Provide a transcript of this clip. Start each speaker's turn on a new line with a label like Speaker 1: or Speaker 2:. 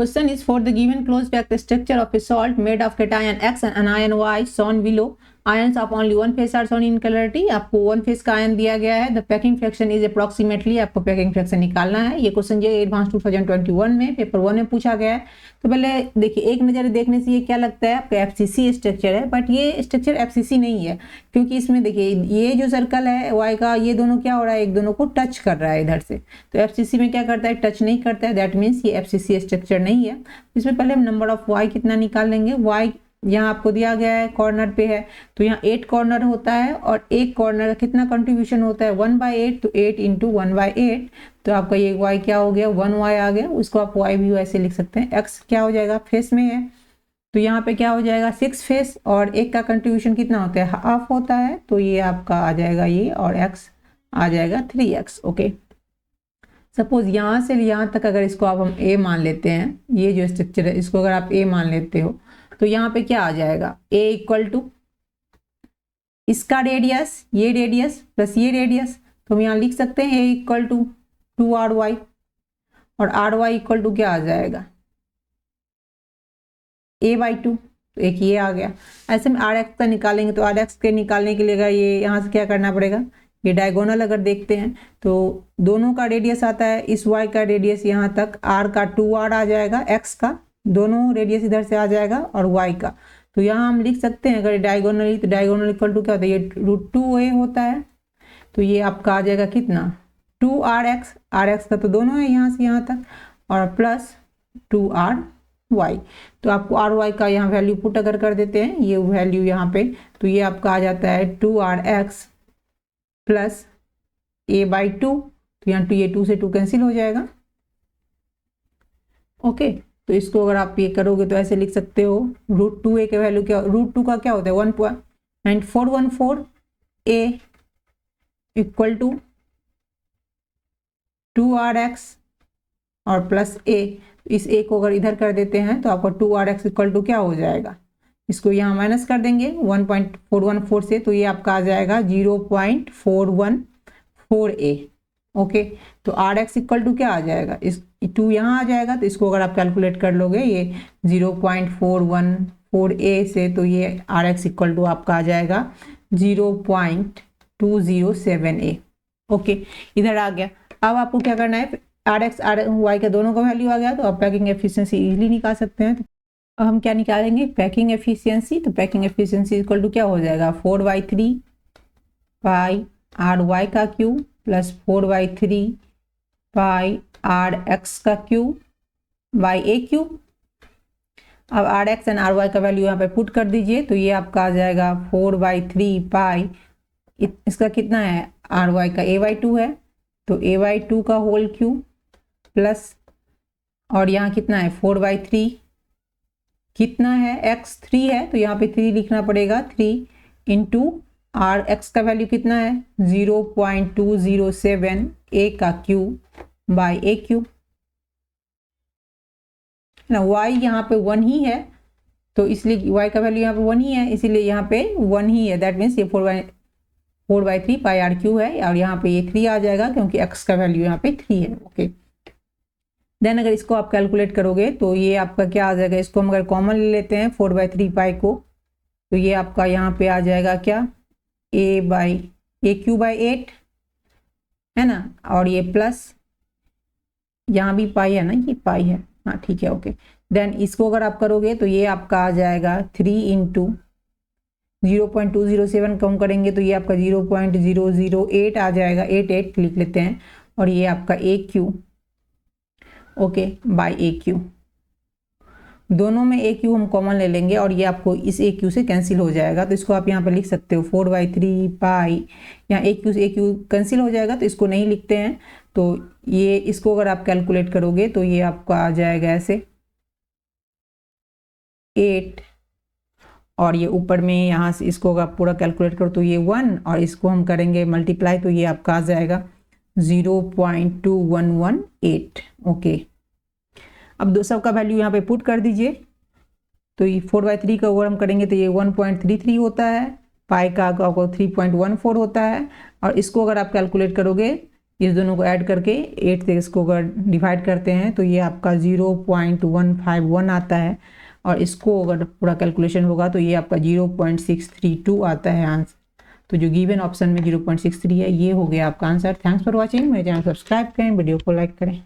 Speaker 1: Question is for the given closed packed structure of a salt made of cation X and anion Y shown below. Ions of only one phase are shown in clarity. आपको one phase का ion दिया गया है. The packing fraction is approximately, आपको packing fraction निकालना है. ये question जो एडवांस 2021 में पेपर 1 में पूछा गया है. तो पहले देखिए, एक नज़र देखने से ये क्या लगता है, आपका एफसीसी स्ट्रक्चर है, बट ये स्ट्रक्चर एफसीसी नहीं है, क्योंकि इसमें देखिए ये जो सर्कल है वाई का, ये दोनों क्या हो रहा है, एक दोनों को टच कर रहा है इधर से. तो एफसीसी में क्या करता है, टच नहीं करता है. दैट मीन्स ये एफसीसी स्ट्रक्चर नहीं है. इसमें पहले हम नंबर ऑफ वाई कितना निकाल लेंगे. वाई यहाँ आपको दिया गया है, कॉर्नर पे है, तो यहाँ 8 कॉर्नर होता है, और एक कॉर्नर का कितना कंट्रीब्यूशन होता है, 1/8. तो 8 इंटू 1/8, तो आपका ये y क्या हो गया, 1y आ गया. उसको आप y भी वैसे लिख सकते हैं. x क्या हो जाएगा, फेस में है, तो यहाँ पे क्या हो जाएगा 6 फेस, और एक का कंट्रीब्यूशन कितना होता है, हाफ होता है. तो ये आपका आ जाएगा ये, और x आ जाएगा 3x. ओके, सपोज यहाँ से यहाँ तक अगर इसको आप हम a मान लेते हैं, ये जो स्ट्रक्चर है इसको अगर आप a मान लेते हो, तो यहाँ पे क्या आ जाएगा, a इक्वल टू इसका रेडियस, ये रेडियस प्लस ये रेडियस. तो हम यहाँ लिख सकते हैं a इक्वल टू 2ry, और ry इक्वल टू क्या आ जाएगा, a/2. तो एक ये आ गया. ऐसे में rx का निकालेंगे, तो rx के निकालने के लिए ये यहाँ से क्या करना पड़ेगा, ये डायगोनल अगर देखते हैं तो दोनों का रेडियस आता है, इस y का रेडियस यहाँ तक, r का 2r आ जाएगा, x का दोनों रेडियस इधर से आ जाएगा, और y का. तो यहाँ हम लिख सकते हैं अगर डायगोनली, तो डायगोनल इक्वल टू क्या होता है, ये √2a होता है. तो ये आपका आ जाएगा कितना, 2rx. rx का तो दोनों है यहाँ से यहाँ तक, और प्लस 2ry. तो आपको ry का यहाँ वैल्यू पुट अगर कर देते हैं, ये वैल्यू यहाँ पे, तो ये आपका आ जाता है 2rx प्लस a/2. तो यहाँ ये 2 से 2 कैंसिल हो जाएगा. ओके, तो इसको अगर आप ये करोगे तो ऐसे लिख सकते हो, √2a के वैल्यू क्या, √2 का क्या होता है 1.414 a इक्वल टू 2rx और प्लस a. इस a को अगर इधर कर देते हैं तो आपका 2rx इक्वल टू क्या हो जाएगा, इसको यहाँ माइनस कर देंगे 1.414 से, तो ये आपका आ जाएगा 0.414a. ओके, तो rx इक्वल टू क्या आ जाएगा, इस 2 यहाँ आ जाएगा, तो इसको अगर आप कैलकुलेट कर लोगे ये 0.414a से, तो ये rx इक्वल टू आपका आ जाएगा 0.207a. ओके, इधर आ गया. अब आपको क्या करना है, rx y के दोनों का वैल्यू आ गया, तो आप पैकिंग एफिशिएंसी इजीली निकाल सकते हैं. अब हम क्या निकालेंगे, पैकिंग एफिशिएंसी. तो पैकिंग एफिशिएंसी इक्वल टू क्या हो जाएगा, 4/3 पाई ry का क्यूब प्लस 4/3 पाई rx का क्यूब बाई a क्यूब. अब rx एंड ry का वैल्यू यहाँ पे पुट कर दीजिए, तो ये आपका आ जाएगा 4/3 पाई, इसका कितना है, ry का a/2 है, तो a/2 का होल क्यूब प्लस, और यहाँ कितना है 4/3, कितना है x 3 है, तो यहाँ पे 3 लिखना पड़ेगा, 3 इंटू rx का वैल्यू कितना है 0.207 a का क्यूब बाई a क्यूब ना. y यहाँ पे 1 ही है, तो इसलिए y का वैल्यू यहाँ पे 1 ही है, इसीलिए यहाँ पे 1 ही है. दैट मीन्स ये 4/3 पाई r क्यूब है, और यहाँ पे ये 3 आ जाएगा क्योंकि x का वैल्यू यहाँ पे 3 है. ओके, देन अगर इसको आप कैलकुलेट करोगे तो ये आपका क्या आ जाएगा, इसको हम अगर कॉमन ले लेते हैं 4/3 पाई को, तो ये आपका यहाँ पे आ जाएगा क्या, a क्यूब बाई 8 है ना, और ये प्लस यहाँ भी पाई है ना, ये पाई है, हाँ ठीक है. ओके, देन इसको अगर आप करोगे तो ये आपका आ जाएगा 3 इंटू 0.207 कम करेंगे तो ये आपका 0.008 आ जाएगा, 88 लिख लेते हैं, और ये आपका a cube. Okay, by a cube. दोनों में a क्यूब हम कॉमन ले लेंगे, और ये आपको इस a क्यूब से कैंसिल हो जाएगा, तो इसको आप यहाँ पर लिख सकते हो 4/3 पाई, यहाँ a क्यूब कैंसिल हो जाएगा, तो इसको नहीं लिखते हैं. तो ये इसको अगर आप कैलकुलेट करोगे तो ये आपका आ जाएगा ऐसे 8, और ये ऊपर में यहाँ से इसको अगर आप पूरा कैलकुलेट करो तो ये 1, और इसको हम करेंगे मल्टीप्लाई, तो ये आपका आ जाएगा 0.2118. ओके, अब दो सब का वैल्यू यहाँ पे पुट कर दीजिए, तो ये 4/3 का ओवर हम करेंगे तो ये 1.33 होता है, पाई का आपको 3.14 होता है, और इसको अगर आप कैलकुलेट करोगे इस दोनों को ऐड करके 8 से इसको अगर डिवाइड करते हैं तो ये आपका 0.151 आता है, और इसको अगर पूरा कैलकुलेशन होगा तो ये आपका 0.632 आता है आंसर। तो जो गिवन ऑप्शन में 0.63 है, ये हो गया आपका आंसर। Thanks for watching. मेरे चैनल सब्सक्राइब करें, वीडियो को लाइक करें।